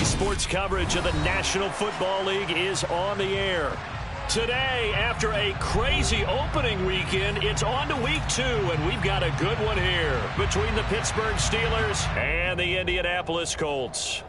Sports coverage of the National Football League is on the air. Today, after a crazy opening weekend, it's on to week 2, and we've got a good one here between the Pittsburgh Steelers and the Indianapolis Colts.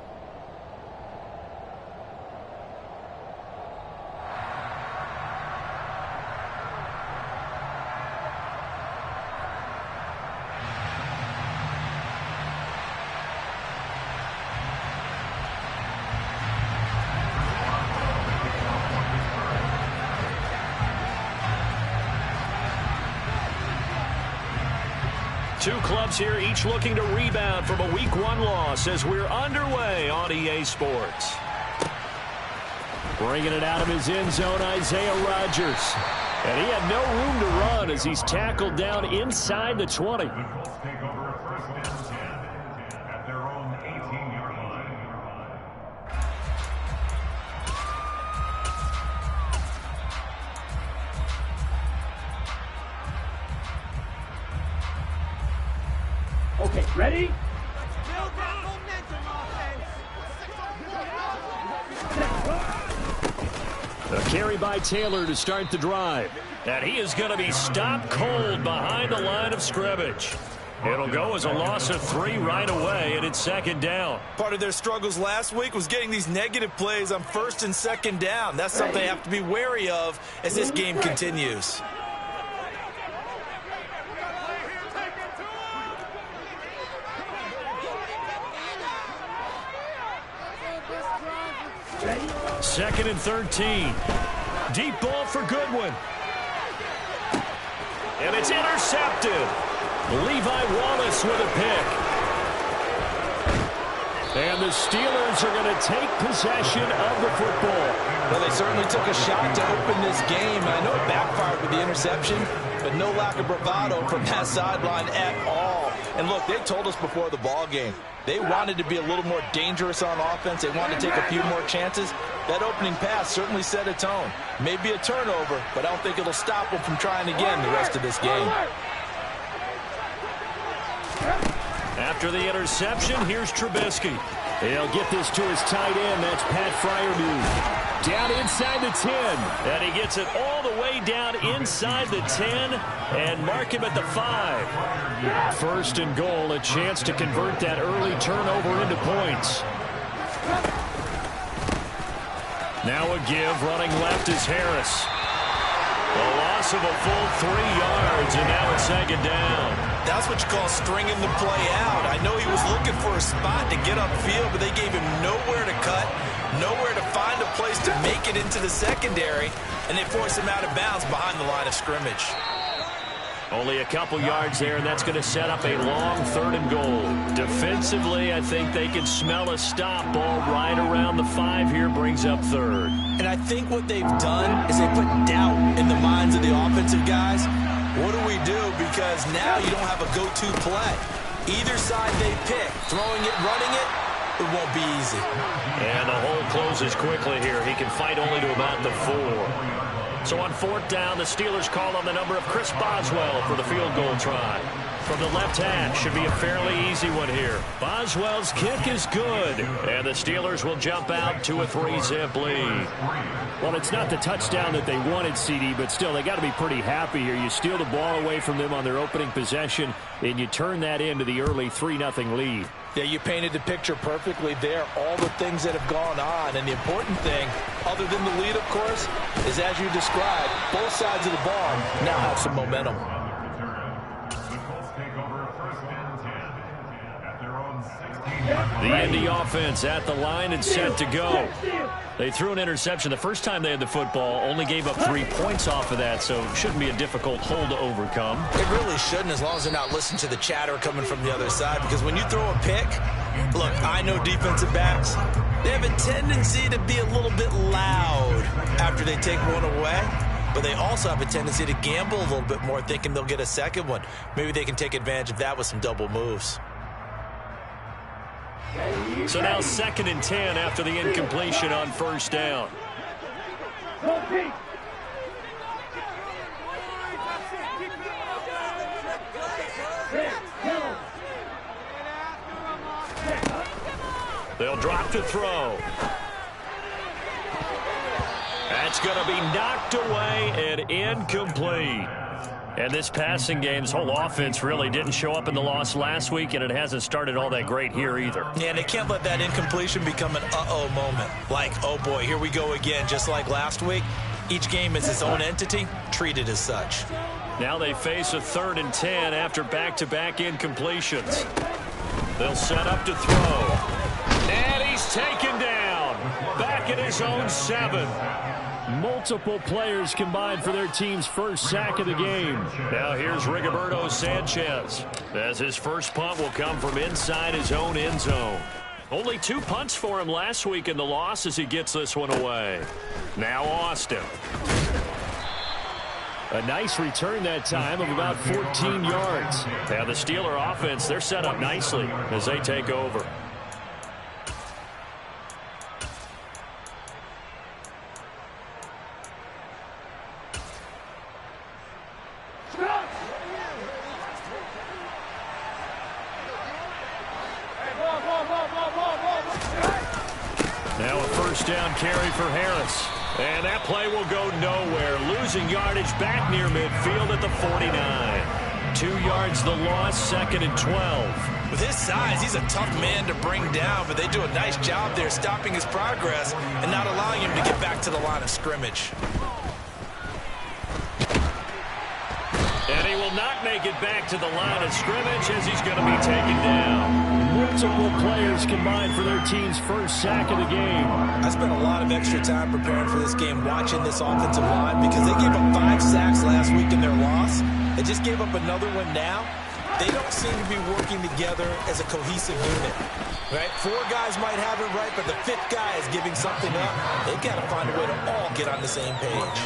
Two clubs here, each looking to rebound from a Week 1 loss as we're underway on EA Sports. Bringing it out of his end zone, Isaiah Rodgers. And he had no room to run as he's tackled down inside the 20. Okay, ready? A carry by Taylor to start the drive. And he is going to be stopped cold behind the line of scrimmage. It'll go as a loss of 3 right away, and it's second down. Part of their struggles last week was getting these negative plays on first and second down. That's something they have to be wary of as this game continues. Second and 13. Deep ball for Goodwin. And it's intercepted. Levi Wallace with a pick. And the Steelers are going to take possession of the football. Well, they certainly took a shot to open this game. I know it backfired with the interception, but no lack of bravado from that sideline at all. And look, they told us before the ball game, they wanted to be a little more dangerous on offense. They wanted to take a few more chances. That opening pass certainly set a tone. Maybe a turnover, but I don't think it'll stop them from trying again the rest of this game. After the interception, here's Trubisky. He'll get this to his tight end. That's Pat Freiermuth. Down inside the 10. And he gets it all the way down inside the 10 and mark him at the 5. First and goal, a chance to convert that early turnover into points. Now a give, running left is Harris. A loss of a full 3 yards, and now it's second down. That's what you call stringing the play out. I know he was looking for a spot to get upfield, but they gave him nowhere to cut, nowhere to find a place to make it into the secondary, and they forced him out of bounds behind the line of scrimmage. Only a couple yards there, and that's going to set up a long 3rd and goal. Defensively, I think they can smell a stop. Ball right around the 5 here brings up 3rd. And I think what they've done is they put doubt in the minds of the offensive guys. What do we do? Because now you don't have a go-to play. Either side they pick, throwing it, running it, it won't be easy. And the hole closes quickly here. He can fight only to about the 4. So on 4th down, the Steelers call on the number of Chris Boswell for the field goal try. From the left hash, should be a fairly easy one here. Boswell's kick is good, and the Steelers will jump out to a 3-zip lead. Well, it's not the touchdown that they wanted, CD, but still, they got to be pretty happy here. You steal the ball away from them on their opening possession, and you turn that into the early 3-0 lead. Yeah, you painted the picture perfectly there, all the things that have gone on. And the important thing, other than the lead, of course, is as you described, both sides of the ball now have some momentum. The Indy offense at the line and set to go. They threw an interception the first time they had the football, only gave up 3 points off of that, so it shouldn't be a difficult hole to overcome. It really shouldn't, as long as they're not listening to the chatter coming from the other side, because when you throw a pick, look, I know defensive backs, they have a tendency to be a little bit loud after they take one away, but they also have a tendency to gamble a little bit more, thinking they'll get a second one. Maybe they can take advantage of that with some double moves. So now 2nd and 10 after the incompletion on 1st down. They'll drop to throw. That's going to be knocked away and incomplete. And this passing game's whole offense really didn't show up in the loss last week, and it hasn't started all that great here either. Yeah, and they can't let that incompletion become an uh-oh moment. Like, oh boy, here we go again, just like last week. Each game is its own entity, treated as such. Now they face a 3rd and 10 after back-to-back incompletions. They'll set up to throw. And he's taken down. Back at his own 7. Multiple players combined for their team's first sack of the game. Now here's Rigoberto Sanchez, as his first punt will come from inside his own end zone. Only 2 punts for him last week in the loss as he gets this one away. Now Austin. A nice return that time of about 14 yards. Now the Steeler offense, they're set up nicely as they take over. Now a first down carry for Harris. And that play will go nowhere. Losing yardage back near midfield at the 49. 2 yards the loss, 2nd and 12. With his size, he's a tough man to bring down, but they do a nice job there stopping his progress and not allowing him to get back to the line of scrimmage. And he will not make it back to the line of scrimmage as he's going to be taken down. Multiple players combined for their team's first sack of the game. I spent a lot of extra time preparing for this game watching this offensive line because they gave up 5 sacks last week in their loss. They just gave up another one now. They don't seem to be working together as a cohesive unit. Right? 4 guys might have it right, but the 5th guy is giving something up. They've got to find a way to all get on the same page.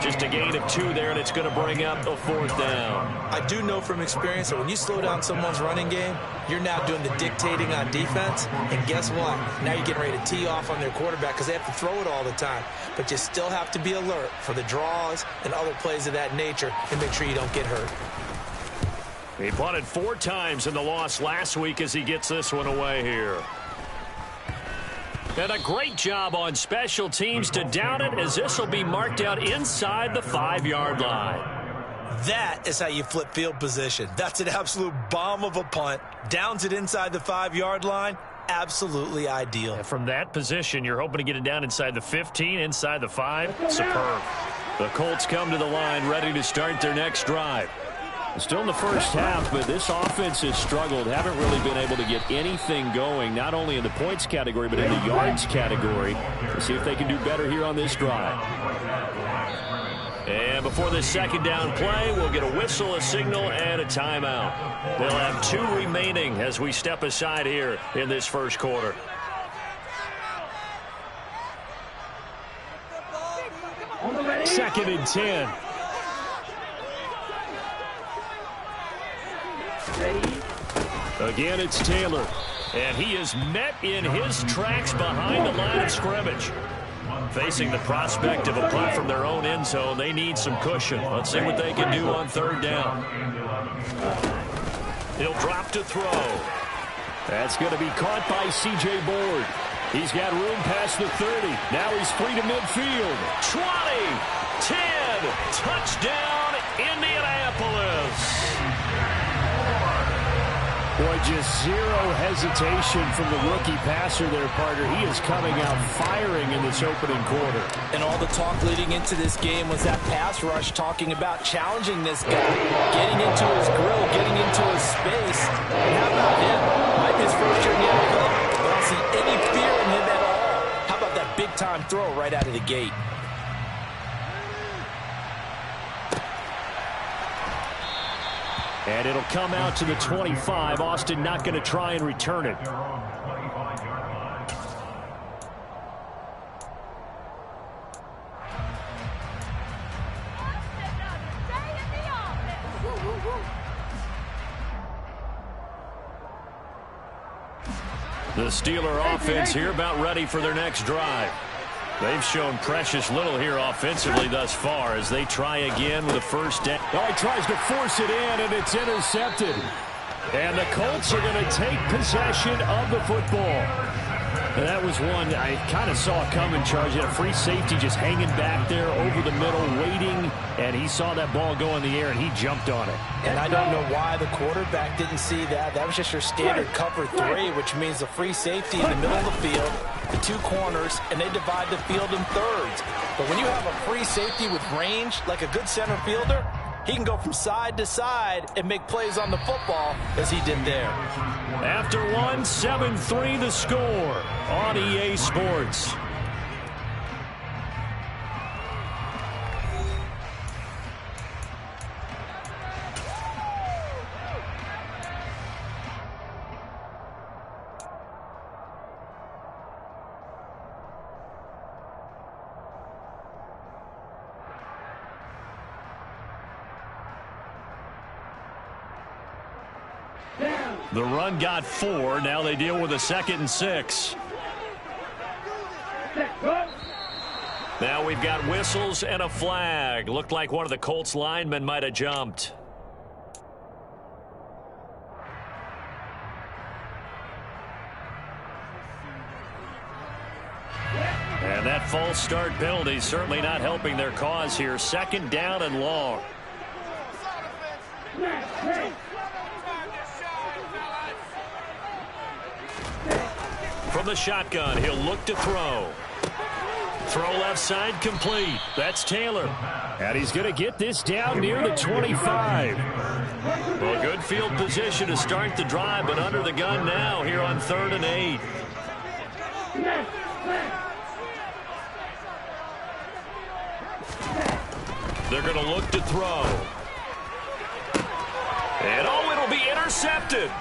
Just a gain of 2 there, and it's going to bring up a 4th down. I do know from experience that when you slow down someone's running game, you're now doing the dictating on defense. And guess what? Now you're getting ready to tee off on their quarterback because they have to throw it all the time. But you still have to be alert for the draws and other plays of that nature and make sure you don't get hurt. He punted 4 times in the loss last week as he gets this one away here. And a great job on special teams to down it as this will be marked out inside the 5-yard line. That is how you flip field position. That's an absolute bomb of a punt. Downs it inside the 5-yard line. Absolutely ideal. And from that position, you're hoping to get it down inside the 15, inside the 5. Superb. The Colts come to the line ready to start their next drive. Still in the first half, but this offense has struggled. Haven't really been able to get anything going, not only in the points category, but in the yards category. Let's see if they can do better here on this drive. And before this 2nd down play, we'll get a whistle, a signal, and a timeout. They'll have 2 remaining as we step aside here in this first quarter. Second and 10. Again, it's Taylor. And he is met in his tracks behind the line of scrimmage. Facing the prospect of a punt from their own end zone, they need some cushion. Let's see what they can do on 3rd down. He'll drop to throw. That's going to be caught by C.J. Board. He's got room past the 30. Now he's free to midfield. 20, 10, touchdown, Indianapolis. Boy, just zero hesitation from the rookie passer there, partner. He is coming out firing in this opening quarter. And all the talk leading into this game was that pass rush talking about challenging this guy, getting into his grill, getting into his space. And how about him? Might be his first year in the NFL, but I don't see any fear in him at all. How about that big-time throw right out of the gate? And it'll come out to the 25. Austin not going to try and return it. The Steeler offense here about ready for their next drive. They've shown precious little here offensively thus far as they try again with a first down. Oh, he tries to force it in, and it's intercepted. And the Colts are going to take possession of the football. That was one I kind of saw coming, Charge. He had a free safety just hanging back there over the middle, waiting, and he saw that ball go in the air, and he jumped on it. And I don't know why the quarterback didn't see that. That was just your standard cover 3, which means the free safety in the middle of the field, the 2 corners, and they divide the field in thirds. But when you have a free safety with range, like a good center fielder, he can go from side to side and make plays on the football as he did there. After one, 7-3 the score on EA Sports. The run got 4. Now they deal with a 2nd and 6. Now we've got whistles and a flag. Looked like one of the Colts linemen might have jumped. And that false start penalty certainly not helping their cause here. 2nd down and long. From the shotgun, he'll look to throw. Throw left side complete. That's Taylor. And he's going to get this down near the 25. Well, good field position to start the drive, but under the gun now here on 3rd and 8. They're going to look to throw. And oh, it'll be intercepted.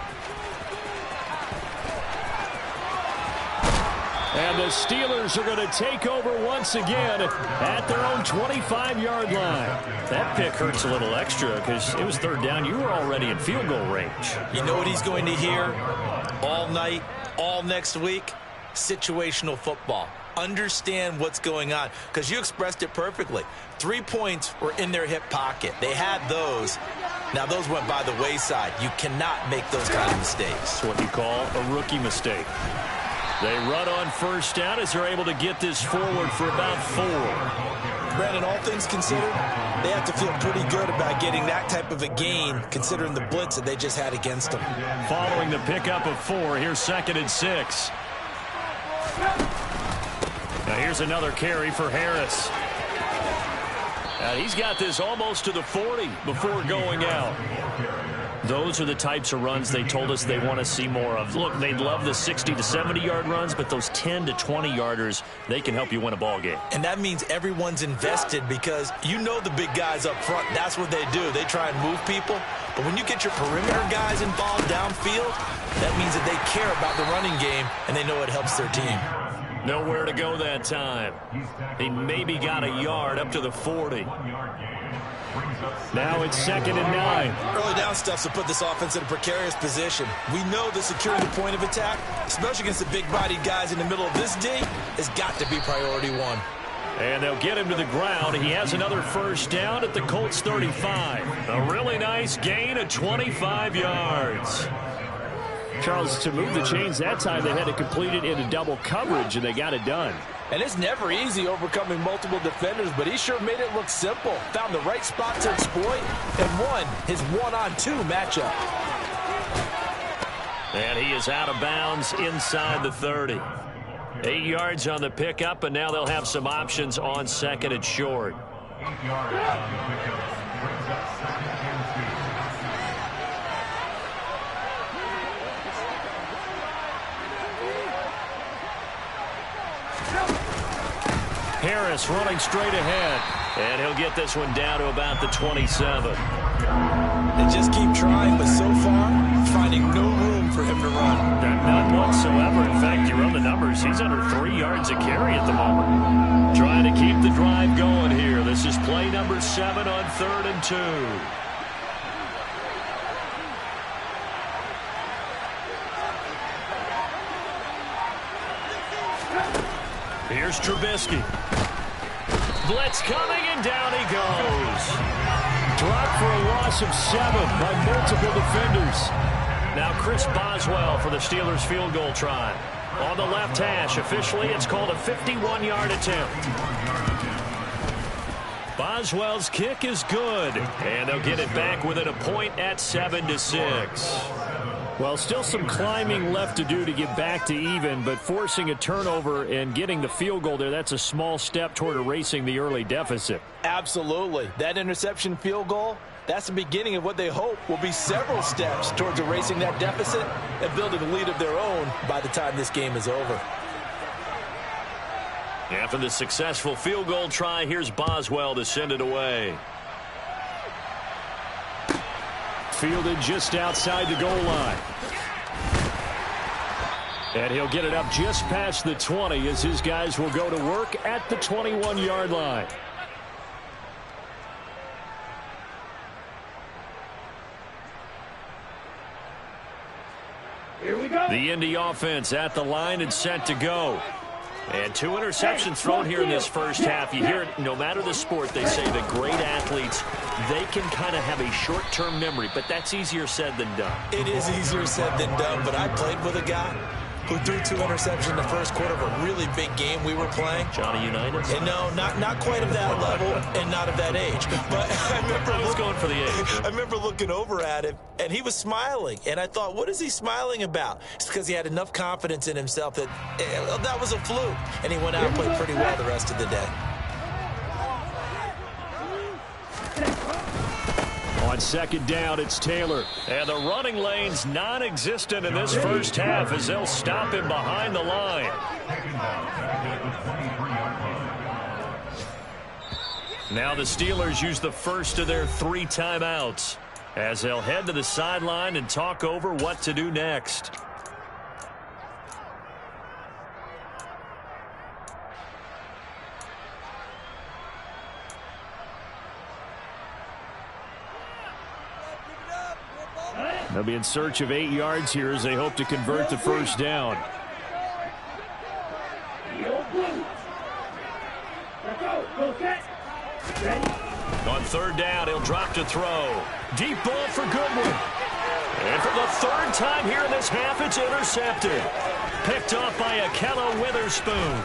And the Steelers are going to take over once again at their own 25-yard line. That pick hurts a little extra because it was 3rd down. You were already in field goal range. You know what he's going to hear all night, all next week? Situational football. Understand what's going on, because you expressed it perfectly. 3 points were in their hip pocket. They had those. Now, those went by the wayside. You cannot make those kind of mistakes. It's what you call a rookie mistake. They run on 1st down as they're able to get this forward for about 4. Brandon, all things considered, they have to feel pretty good about getting that type of a gain, considering the blitz that they just had against them. Following the pickup of 4, here's 2nd and 6. Now here's another carry for Harris. He's got this almost to the 40 before going out. Those are the types of runs they told us they want to see more of. Look, they love the 60 to 70-yard runs, but those 10 to 20-yarders, they can help you win a ball game. And that means everyone's invested, because you know the big guys up front, that's what they do. They try and move people. But when you get your perimeter guys involved downfield, that means that they care about the running game, and they know it helps their team. Nowhere to go that time. He maybe got a yard up to the 40. Now it's 2nd and 9. Early down stuff will put this offense in a precarious position. We know the securing the point of attack, especially against the big-bodied guys in the middle of this D, has got to be priority 1. And they'll get him to the ground. He has another 1st down at the Colts 35. A really nice gain of 25 yards. Charles, to move the chains that time, they had to complete it into double coverage, and they got it done. And it's never easy overcoming multiple defenders, but he sure made it look simple. Found the right spot to exploit and won his 1-on-2 matchup. And he is out of bounds inside the 30. 8 yards on the pickup, and now they'll have some options on 2nd and short. Harris running straight ahead, and he'll get this one down to about the 27. They just keep trying, but so far, finding no room for him to run. None whatsoever. In fact, you run the numbers. He's under 3 yards a carry at the moment. Trying to keep the drive going here. This is play number 7 on 3rd and 2. Here's Trubisky. Blitz coming, and down he goes. Dropped for a loss of 7 by multiple defenders. Now Chris Boswell for the Steelers field goal try. On the left hash, officially it's called a 51-yard attempt. Boswell's kick is good, and they'll get it back within a point at 7-6. Well, still some climbing left to do to get back to even, but forcing a turnover and getting the field goal there, that's a small step toward erasing the early deficit. Absolutely. That interception field goal, that's the beginning of what they hope will be several steps towards erasing that deficit and building a lead of their own by the time this game is over. After the successful field goal try, here's Boswell to send it away. Fielded just outside the goal line. And he'll get it up just past the 20 as his guys will go to work at the 21-yard line. Here we go. The Indy offense at the line and set to go. And 2 interceptions thrown here in this first half. You hear it, no matter the sport, they say that great athletes, they can kind of have a short-term memory, but that's easier said than done. It is easier said than done, but I played with a guy who threw 2 interceptions in the first quarter of a really big game we were playing. Johnny Unitas? And no, not quite of that level and not of that age. But I was going for the age. I remember looking over at him, and he was smiling. And I thought, what is he smiling about? It's because he had enough confidence in himself that that was a fluke. And he went out and played pretty well the rest of the day. On second down, it's Taylor. And the running lane's non-existent in this first half as they'll stop him behind the line. Now the Steelers use the first of their 3 timeouts as they'll head to the sideline and talk over what to do next. They'll be in search of 8 yards here as they hope to convert the first down. On third down, he'll drop to throw. Deep ball for Goodwin. And for the 3rd time here in this half, it's intercepted. Picked off by Akella Witherspoon.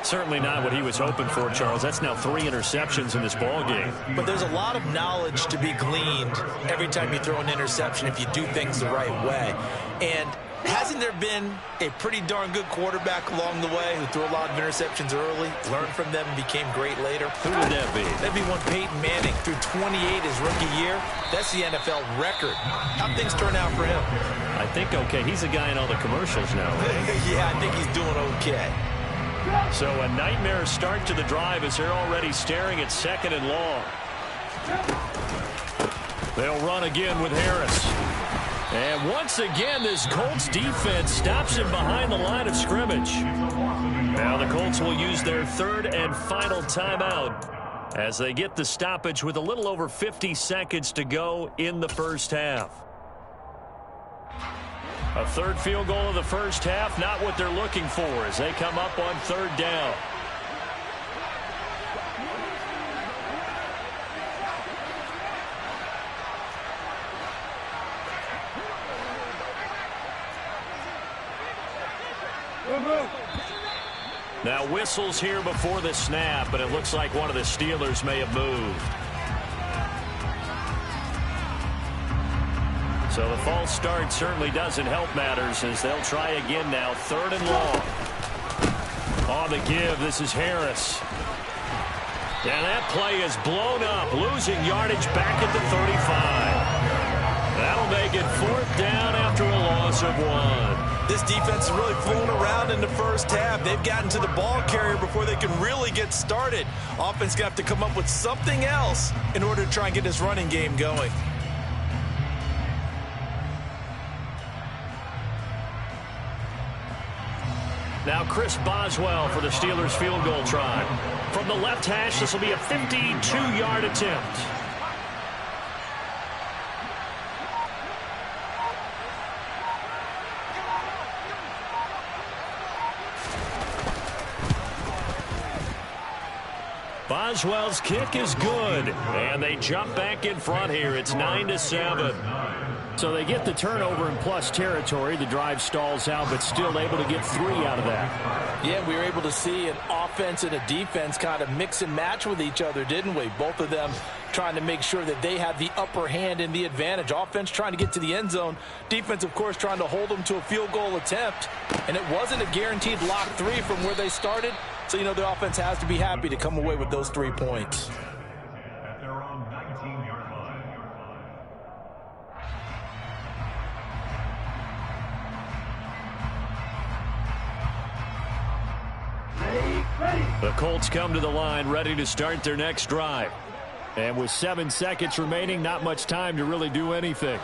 Certainly not what he was hoping for, Charles. That's now 3 interceptions in this ball game. But there's a lot of knowledge to be gleaned every time you throw an interception if you do things the right way. And hasn't there been a pretty darn good quarterback along the way who threw a lot of interceptions early, learned from them, and became great later? Who would that be? That'd be one Peyton Manning threw 28 his rookie year. That's the NFL record. How'd things turn out for him? I think okay. He's a guy in all the commercials now. Yeah, I think he's doing okay. So a nightmare start to the drive as they're already staring at 2nd and long. They'll run again with Harris. And once again, this Colts defense stops him behind the line of scrimmage. Now the Colts will use their 3rd and final timeout as they get the stoppage with a little over 50 seconds to go in the first half. A 3rd field goal of the first half, not what they're looking for as they come up on 3rd down. Now whistles here before the snap, but it looks like one of the Steelers may have moved. So the false start certainly doesn't help matters as they'll try again now. 3rd and long. On the give, this is Harris. And that play is blown up, losing yardage back at the 35. That'll make it 4th down after a loss of 1. This defense has really flown around in the first half. They've gotten to the ball carrier before they can really get started. Offense going to have to come up with something else in order to try and get this running game going. Now Chris Boswell for the Steelers field goal try. From the left hash, this will be a 52-yard attempt. Boswell's kick is good, and they jump back in front here. It's 9-7. So they get the turnover in plus territory. The drive stalls out, but still able to get 3 out of that. Yeah, we were able to see an offense and a defense kind of mix and match with each other, didn't we? Both of them trying to make sure that they have the upper hand and the advantage. Offense trying to get to the end zone. Defense, of course, trying to hold them to a field goal attempt. And it wasn't a guaranteed lock 3 from where they started. So, you know, the offense has to be happy to come away with those 3 points. The Colts come to the line ready to start their next drive. And with 7 seconds remaining, not much time to really do anything.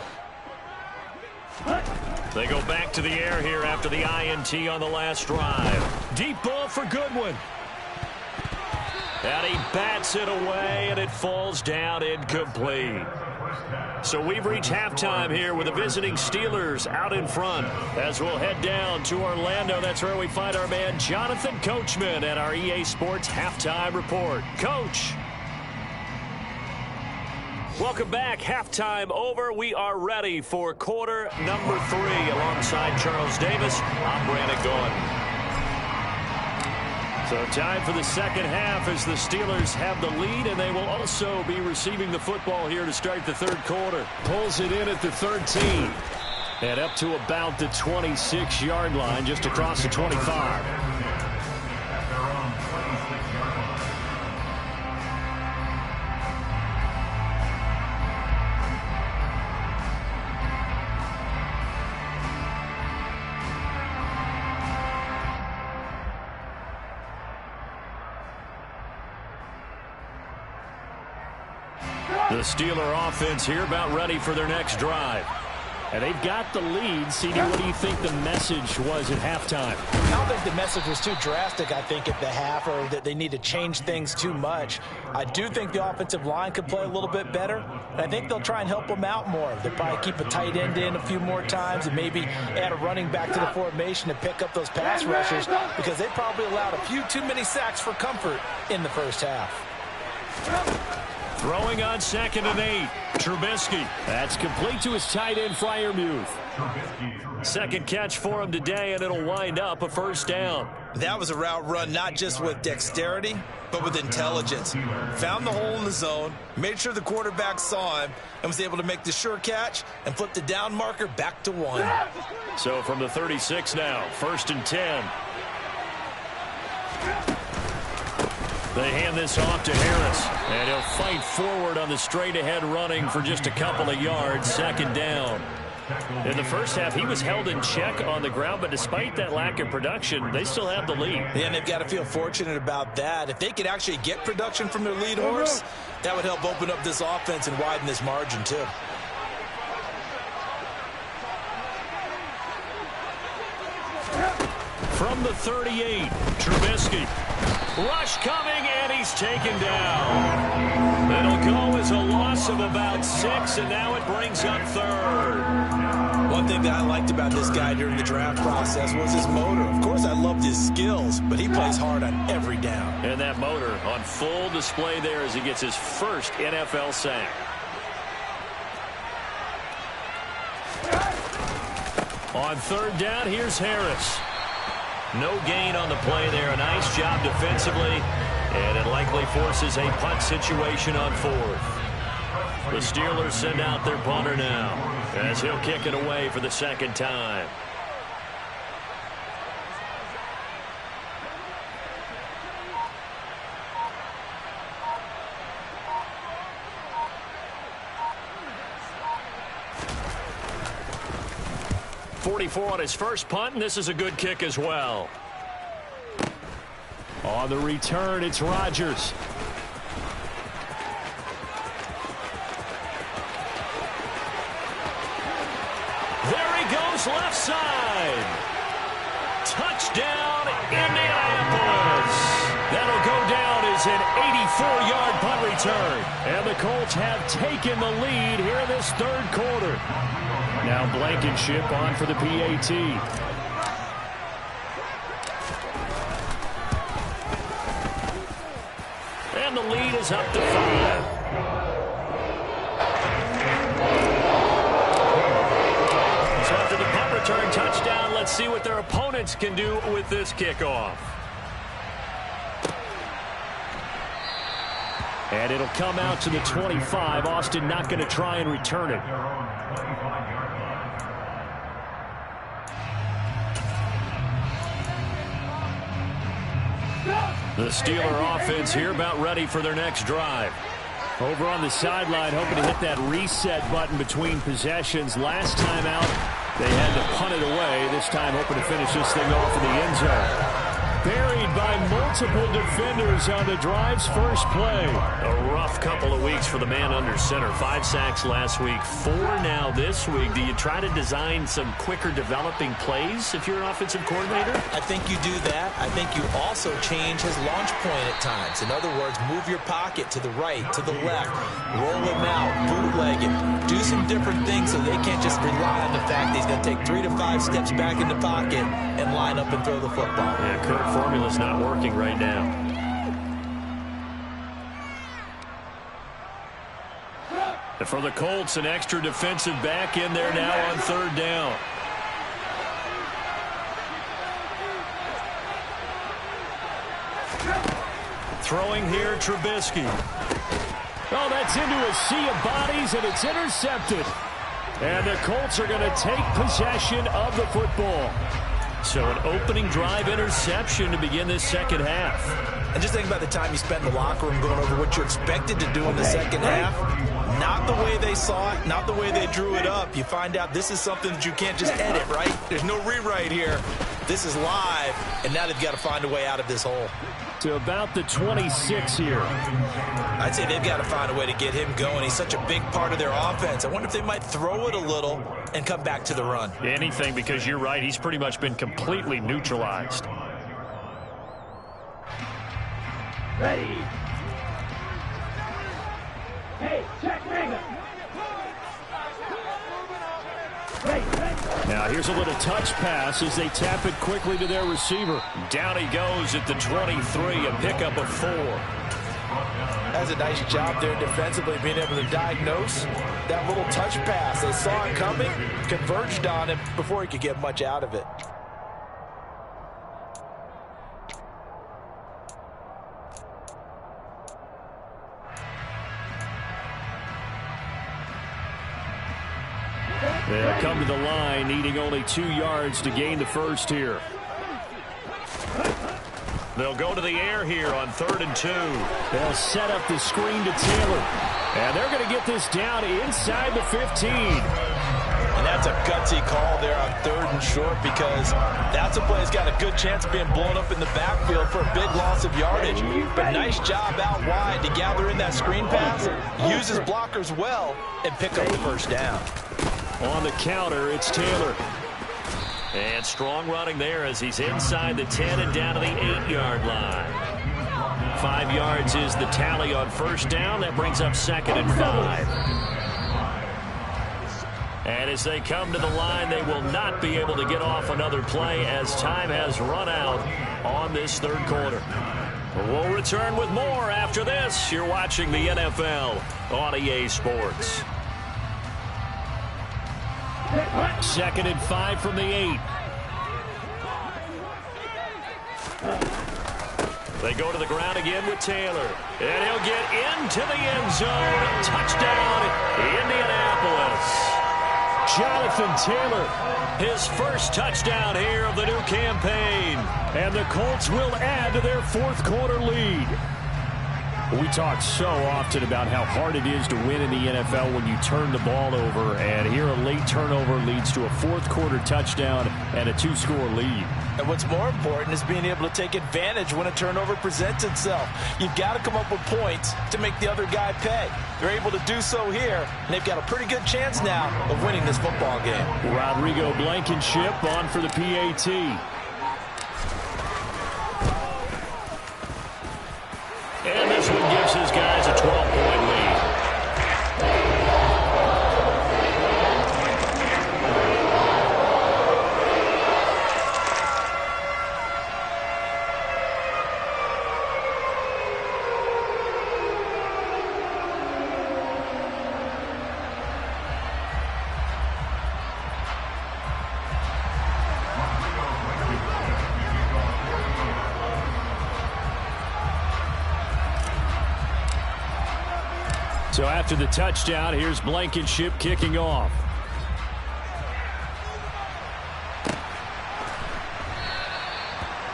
They go back to the air here after the INT on the last drive. Deep ball for Goodwin. And he bats it away, and it falls down incomplete. So we've reached halftime here with the visiting Steelers out in front. As we'll head down to Orlando, that's where we find our man Jonathan Coachman at our EA Sports Halftime Report. Coach. Welcome back. Halftime over. We are ready for quarter number 3. Alongside Charles Davis, I'm Brandon Gordon. So time for the second half as the Steelers have the lead, and they will also be receiving the football here to start the third quarter. Pulls it in at the 13. And up to about the 26-yard line, just across the 25. The Steeler offense here about ready for their next drive. And they've got the lead. CD, what do you think the message was at halftime? I don't think the message was too drastic, I think, at the half, or that they need to change things too much. I do think the offensive line could play a little bit better, and I think they'll try and help them out more. They'll probably keep a tight end in a few more times and maybe add a running back to the formation to pick up those pass rushers, because they probably allowed a few too many sacks for comfort in the first half. Throwing on 2nd and 8. Trubisky. That's complete to his tight end, Freiermuth. Second catch for him today, and it'll wind up a first down. That was a route run not just with dexterity, but with intelligence. Found the hole in the zone, made sure the quarterback saw him, and was able to make the sure catch and flip the down marker back to 1. So from the 36 now, 1st and 10. They hand this off to Harris, and he'll fight forward on the straight-ahead running for just a couple of yards, 2nd down. In the first half, he was held in check on the ground, but despite that lack of production, they still have the lead. Yeah, and they've got to feel fortunate about that. If they could actually get production from their lead horse, that would help open up this offense and widen this margin, too. From the 38, Trubisky. Rush coming, and he's taken down. It'll go as a loss of about 6, and now it brings up 3rd. One thing that I liked about this guy during the draft process was his motor. Of course, I loved his skills, but he plays hard on every down. And that motor on full display there as he gets his first NFL sack. On 3rd down, here's Harris. No gain on the play there. A nice job defensively, and it likely forces a punt situation on 4th. The Steelers send out their punter now as he'll kick it away for the 2nd time. .44 on his first punt, and this is a good kick as well. On the return, it's Rodgers. There he goes, left side. Touchdown, Indianapolis. That'll go down as an 84-yard punt return. And the Colts have taken the lead here in this 3rd quarter. Now Blankenship on for the PAT. And the lead is up to 5. let's see what their opponents can do with this kickoff. And it'll come out to the 25. Austin not going to try and return it. The Steeler offense here about ready for their next drive. Over on the sideline, hoping to hit that reset button between possessions. Last time out, they had to punt it away. This time, hoping to finish this thing off in the end zone. Buried by multiple defenders on the drive's first play. A rough couple of weeks for the man under center. 5 sacks last week, 4 now this week. Do you try to design some quicker developing plays if you're an offensive coordinator? I think you do that. I think you also change his launch point at times. In other words, move your pocket to the right, to the left, roll him out, bootleg him, do some different things so they can't just rely on the fact that he's going to take 3 to 5 steps back in the pocket and line up and throw the football. Yeah, current formula's not working right now. For the Colts, an extra defensive back in there now on third down. Throwing here, Trubisky. Oh, that's into a sea of bodies, and it's intercepted. And the Colts are going to take possession of the football. So an opening drive interception to begin this second half. And just think about the time you spent in the locker room going over what you expected to do in the second half. Not the way they saw it, not the way they drew it up. You find out this is something that you can't just edit, right? There's no rewrite here. This is live, and now they've got to find a way out of this hole. To about the 26 here. I'd say they've got to find a way to get him going. He's such a big part of their offense. I wonder if they might throw it a little and come back to the run. Anything, because you're right. He's pretty much been completely neutralized. Ready. Hey, check Mega. Now here's a little touch pass as they tap it quickly to their receiver. Down he goes at the 23, a pickup of 4. That's a nice job there defensively, being able to diagnose that little touch pass. They saw it coming, converged on him before he could get much out of it. They'll come to the line, needing only 2 yards to gain the first here. They'll go to the air here on 3rd and 2. They'll set up the screen to Taylor. And they're going to get this down inside the 15. And that's a gutsy call there on 3rd and short, because that's a play that's got a good chance of being blown up in the backfield for a big loss of yardage. But nice job out wide to gather in that screen pass, use his blockers well, and pick up the first down. On the counter, it's Taylor. And strong running there as he's inside the 10 and down to the 8-yard line. 5 yards is the tally on first down. That brings up 2nd and 5. And as they come to the line, they will not be able to get off another play as time has run out on this 3rd quarter. We'll return with more after this. You're watching the NFL on EA Sports. 2nd and 5 from the 8. They go to the ground again with Taylor. And he'll get into the end zone. Touchdown, Indianapolis. Jonathan Taylor. His first touchdown here of the new campaign. And the Colts will add to their 4th quarter lead. We talk so often about how hard it is to win in the NFL when you turn the ball over, and here a late turnover leads to a 4th quarter touchdown and a 2-score lead. And what's more important is being able to take advantage when a turnover presents itself. You've got to come up with points to make the other guy pay. They're able to do so here, and they've got a pretty good chance now of winning this football game. Rodrigo Blankenship on for the PAT. And this one gives his guys a 12-point lead. So after the touchdown, here's Blankenship kicking off.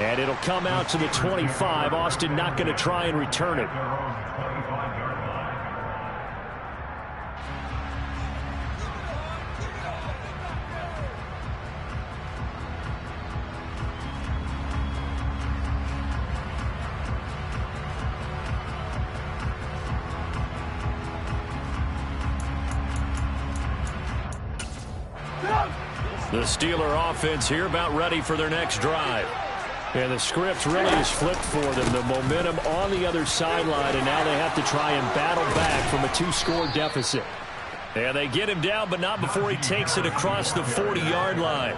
And it'll come out to the 25. Austin not going to try and return it. The Steeler offense here about ready for their next drive. And the script really is flipped for them. The momentum on the other sideline, and now they have to try and battle back from a 2-score deficit. And they get him down, but not before he takes it across the 40-yard line.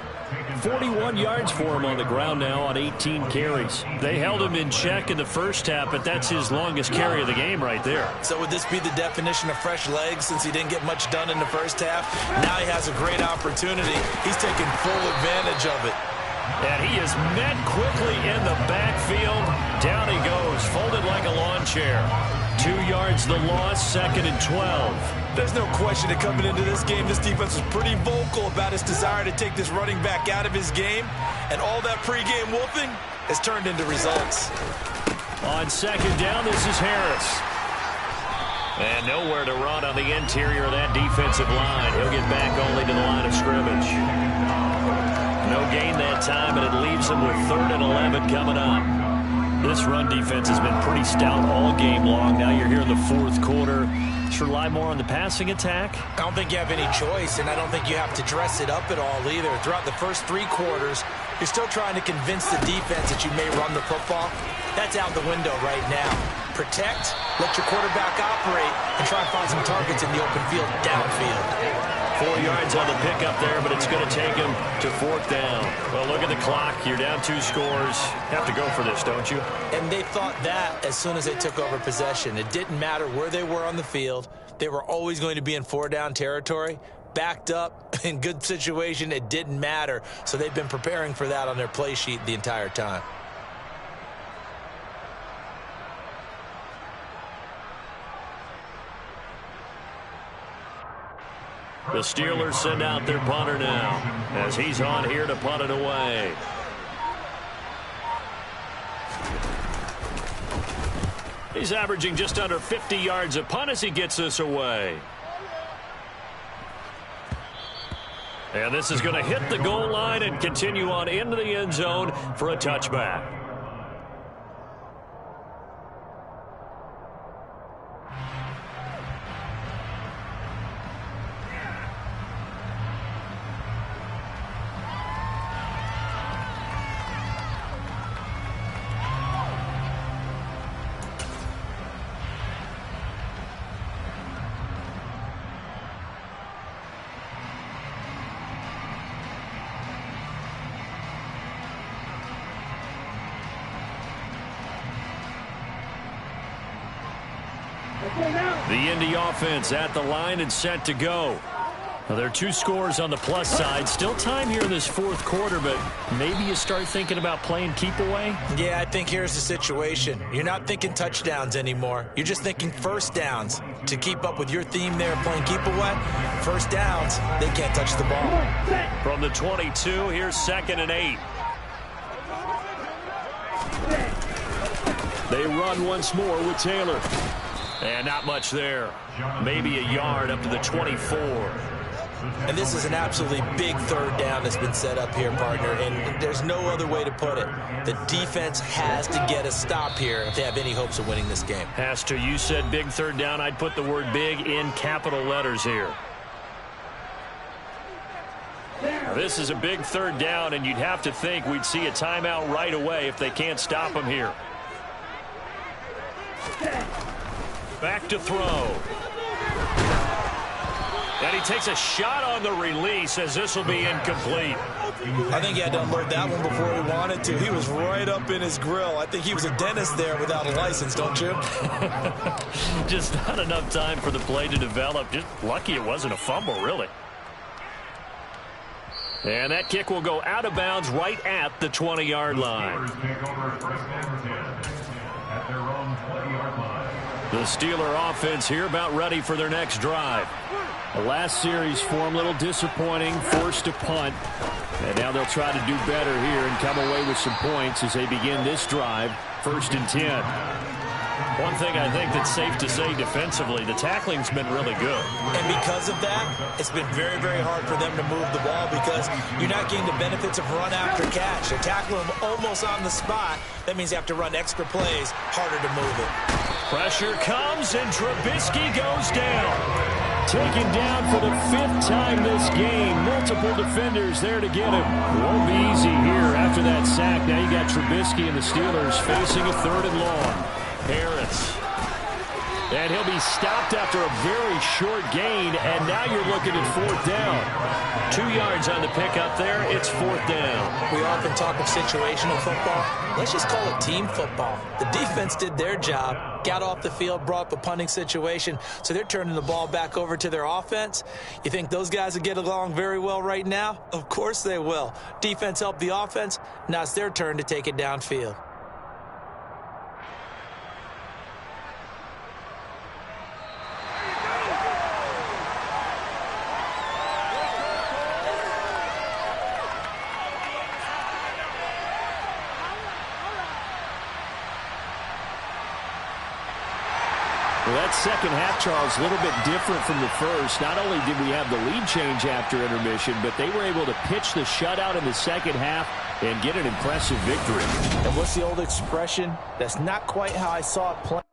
41 yards for him on the ground now on 18 carries. They held him in check in the first half, but that's his longest carry of the game right there. So would this be the definition of fresh legs since he didn't get much done in the first half? Now he has a great opportunity. He's taking full advantage of it. And he is met quickly in the backfield. Down he goes, folded like a lawn chair. 2 yards the loss, 2nd and 12. There's no question that coming into this game, this defense was pretty vocal about its desire to take this running back out of his game. And all that pregame wolfing has turned into results. On 2nd down, this is Harris. And nowhere to run on the interior of that defensive line. He'll get back only to the line of scrimmage. No gain that time, and it leaves him with 3rd and 11 coming up. This run defense has been pretty stout all game long. Now you're here in the 4th quarter. Should rely more on the passing attack? I don't think you have any choice, and I don't think you have to dress it up at all either. Throughout the first 3 quarters, you're still trying to convince the defense that you may run the football. That's out the window right now. Protect, let your quarterback operate, and try and find some targets in the open field downfield. 4 yards on the pickup there, but it's going to take him to 4th down. Well, look at the clock. You're down 2 scores. Have to go for this, don't you? And they thought that as soon as they took over possession. It didn't matter where they were on the field. They were always going to be in 4-down territory. Backed up, in good situation, it didn't matter. So they've been preparing for that on their play sheet the entire time. The Steelers send out their punter now as he's on here to punt it away. He's averaging just under 50 yards a punt as he gets this away. And this is going to hit the goal line and continue on into the end zone for a touchback. The Indy offense at the line and set to go. Well, there are 2 scores on the plus side. Still time here in this 4th quarter, but maybe you start thinking about playing keep away? Yeah, I think here's the situation. You're not thinking touchdowns anymore. You're just thinking first downs. To keep up with your theme there, playing keep away, first downs, they can't touch the ball. From the 22, here's 2nd and 8. They run once more with Taylor. And not much there. Maybe a yard up to the 24. And this is an absolutely big 3rd down that's been set up here, partner, and there's no other way to put it. The defense has to get a stop here if they have any hopes of winning this game. Has to. You said big 3rd down. I'd put the word big in capital letters here. Now, this is a big 3rd down, and you'd have to think we'd see a timeout right away if they can't stop him here. Back to throw. And he takes a shot on the release as this will be incomplete. I think he had to unload that one before he wanted to. He was right up in his grill. I think he was a dentist there without a license, don't you? Just not enough time for the play to develop. Just lucky it wasn't a fumble, really. And that kick will go out of bounds right at the 20-yard line. The Steeler offense here about ready for their next drive. The last series for them, a little disappointing, forced to punt. And now they'll try to do better here and come away with some points as they begin this drive, 1st and 10. One thing I think that's safe to say defensively, the tackling's been really good. And because of that, it's been very, very hard for them to move the ball because you're not getting the benefits of run after catch. They're tackling them almost on the spot. That means you have to run extra plays, harder to move it. Pressure comes, and Trubisky goes down. Taken down for the 5th time this game. Multiple defenders there to get him. Won't be easy here after that sack. Now you got Trubisky and the Steelers facing a 3rd and long. Harris. And he'll be stopped after a very short gain, and now you're looking at 4th down. 2 yards on the pickup there. It's 4th down. We often talk of situational football. Let's just call it team football. The defense did their job, got off the field, brought up a punting situation, so they're turning the ball back over to their offense. You think those guys will get along very well right now? Of course they will. Defense helped the offense. Now it's their turn to take it downfield. Well, that second half, Charles, a little bit different from the first. Not only did we have the lead change after intermission, but they were able to pitch the shutout in the second half and get an impressive victory. And what's the old expression? That's not quite how I saw it play.